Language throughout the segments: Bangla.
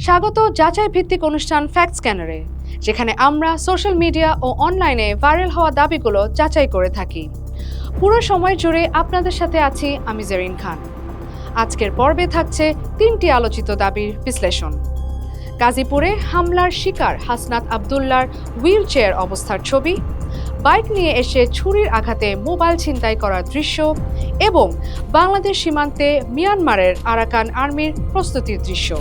স্বাগত যাচাই ভিত্তিক অনুষ্ঠান ফ্যাক্ট স্ক্যানারে, যেখানে আমরা সোশ্যাল মিডিয়া ও অনলাইনে ভাইরাল হওয়া দাবিগুলো যাচাই করে থাকি। পুরো সময় জুড়ে আপনাদের সাথে আছি আমি জেরিন খান। আজকের পর্বে থাকছে 3টি আলোচিত দাবির বিশ্লেষণ। গাজীপুরে হামলার শিকার হাসনাত আব্দুল্লাহর হুইল চেয়ার অবস্থার ছবি, বাইক নিয়ে এসে ছুরির আঘাতে মোবাইল ছিনতাই করার দৃশ্য এবং বাংলাদেশ সীমান্তে মিয়ানমারের আরাকান আর্মির প্রস্তুতির দৃশ্য।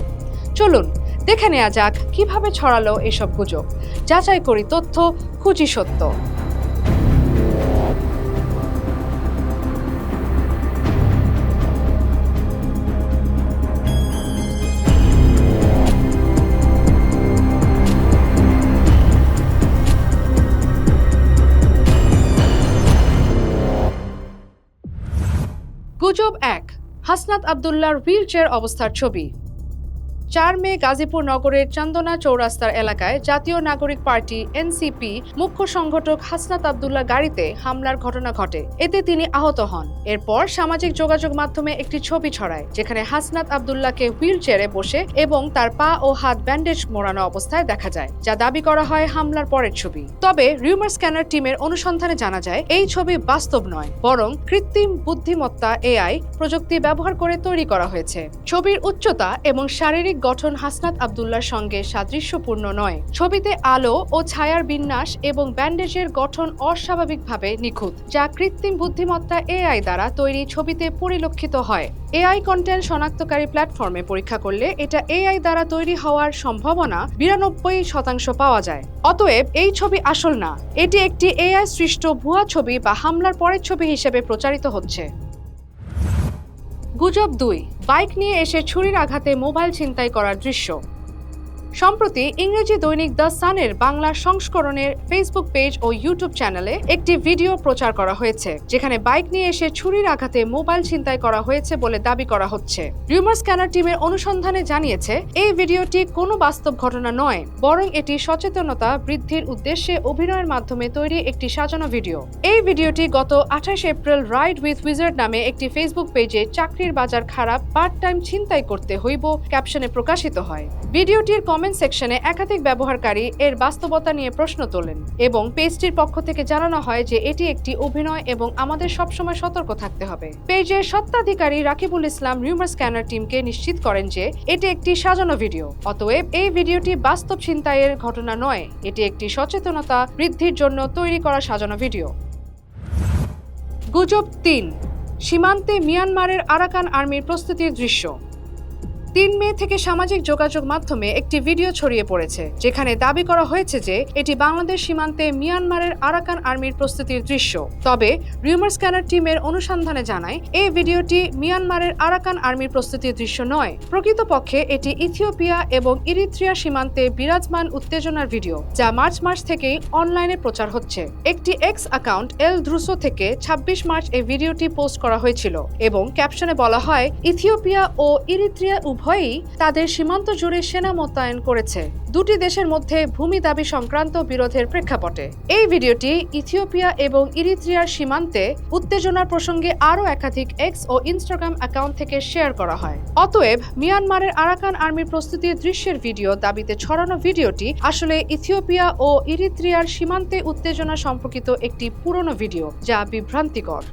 চলুন দেখে নেওয়া যাক কিভাবে ছড়ালো এসব গুজব। যাচাই করি তথ্য, খুঁজি সত্য। গুজব 1, হাসনাত আব্দুল্লাহর হুইল চেয়ার অবস্থার ছবি। 4 মে গাজীপুর নগরের চান্দনা চৌরাস্তার এলাকায় জাতীয় নাগরিক পার্টি এনসিপি মুখ্য সংগঠক হাসনাত আব্দুল্লাহ গাড়িতে হামলার ঘটনা ঘটে। এতে তিনি আহত হন। এরপর সামাজিক যোগাযোগ মাধ্যমে একটি ছবি ছড়ায়, যেখানে হাসনাত আব্দুল্লাহকে হুইল চেয়ারে বসে এবং তার পা ও হাত ব্যান্ডেজ মোড়ানো অবস্থায় দেখা যায়, যা দাবি করা হয় হামলার পরের ছবি। তবে রিউমার স্ক্যানার টিমের অনুসন্ধানে জানা যায় এই ছবি বাস্তব নয়, বরং কৃত্রিম বুদ্ধিমত্তা এআই প্রযুক্তি ব্যবহার করে তৈরি করা হয়েছে। ছবির উচ্চতা এবং শারীরিক গঠন হাসনাত আব্দুল্লাহর সঙ্গে সাদৃশ্যপূর্ণ নয়। ছবিতে আলো ও ছায়ার বিন্যাস এবং ব্যান্ডেজের গঠন অস্বাভাবিকভাবে নিখুঁত, যা কৃত্রিম বুদ্ধিমত্তা এআই দ্বারা তৈরি ছবিতে পরিলক্ষিত হয়। এআই কন্টেন্ট শনাক্তকারী প্ল্যাটফর্মে পরীক্ষা করলে এটা এআই দ্বারা তৈরি হওয়ার সম্ভাবনা 92% পাওয়া যায়। অতএব এই ছবি আসল না, এটি একটি এআই সৃষ্ট ভুয়া ছবি বা হামলার পরের ছবি হিসেবে প্রচারিত হচ্ছে। গুজব 2, বাইক নিয়ে এসে ছুরির আঘাতে মোবাইল ছিনতাই করার দৃশ্য। সম্প্রতি ইংরেজি দৈনিক দ্য সানের বাংলা সংস্করণের ফেসবুক পেজ ও ইউটিউব চ্যানেলে একটি ভিডিও প্রচার করা হয়েছে, যেখানে বাইক নিয়ে এসে ছুরির আঘাতে মোবাইল ছিনতাই করা হয়েছে বলে দাবি করা হচ্ছে। রিউমার স্ক্যানার টিমের অনুসন্ধানে জানিয়েছে এই ভিডিওটি কোনো বাস্তব ঘটনা নয়, বরং এটি সচেতনতা বৃদ্ধির উদ্দেশ্যে অভিনয়ের মাধ্যমে তৈরি একটি সাজানো ভিডিও। এই ভিডিওটি গত 28 এপ্রিল রাইড উইথ উইজার্ড নামে একটি ফেসবুক পেজে চাকরির বাজার খারাপ, পার্ট টাইম ছিনতাই করতে হইব ক্যাপশনে প্রকাশিত হয়। ভিডিওটির কমেন্ট সেকশনে একাধিক ব্যবহারকারী এর বাস্তবতা নিয়ে প্রশ্ন তোলেন এবং পেজটির পক্ষ থেকে জানানো হয় যে এটি একটি অভিনয় এবং আমাদের সবসময় সতর্ক থাকতে হবে। পেজের স্বত্বাধিকারী রাকিবুল ইসলাম রিউমার স্ক্যানার টিমকে নিশ্চিত করেন যে এটি একটি সাজানো ভিডিও। অতএব এই ভিডিওটি বাস্তব ছিনতাইয়ের ঘটনা নয়, এটি একটি সচেতনতা বৃদ্ধির জন্য তৈরি করা সাজানো ভিডিও। গুজব 3, সীমান্তে মিয়ানমারের আরাকান আর্মির প্রস্তুতির দৃশ্য। 3 মে থেকে সামাজিক যোগাযোগ মাধ্যমে একটি ভিডিও ছড়িয়ে পড়েছে, যেখানে দাবি করা হয়েছে যে এটি বাংলাদেশ সীমান্তে মিয়ানমারের আরাকান আর্মির প্রস্তুতির দৃশ্য। তবে রিউমার স্ক্যানার টিমের অনুসন্ধানে জানায় এই ভিডিওটি মিয়ানমারের আরাকান আর্মির প্রস্তুতির দৃশ্য নয়। প্রকৃতপক্ষে এটি ইথিওপিয়া এবং ইরিত্রিয়া সীমান্তে বিরাজমান উত্তেজনার ভিডিও, যা মার্চ মাস থেকেই অনলাইনে প্রচার হচ্ছে। একটি এক্স অ্যাকাউন্ট এল দ্রুসো থেকে 26 মার্চ এই ভিডিওটি পোস্ট করা হয়েছিল এবং ক্যাপশনে বলা হয়, ইথিওপিয়া ও ইরিত্রিয়া উভয়ই তাদের সীমান্ত জুড়ে সেনা মোতায়েন করেছে, দুটি দেশের মধ্যে ভূমি দাবি সংক্রান্ত বিরোধের প্রেক্ষাপটে। এই ভিডিওটি ইথিওপিয়া এবং ইরিত্রিয়ার সীমান্তে উত্তেজনার প্রসঙ্গে আরও একাধিক এক্স ও ইনস্টাগ্রাম অ্যাকাউন্ট থেকে শেয়ার করা হয়। অতএব মিয়ানমারের আরাকান আর্মির প্রস্তুতির দৃশ্যের ভিডিও দাবিতে ছড়ানো ভিডিওটি আসলে ইথিওপিয়া ও ইরিত্রিয়ার সীমান্তে উত্তেজনা সম্পর্কিত একটি পুরনো ভিডিও, যা বিভ্রান্তিকর।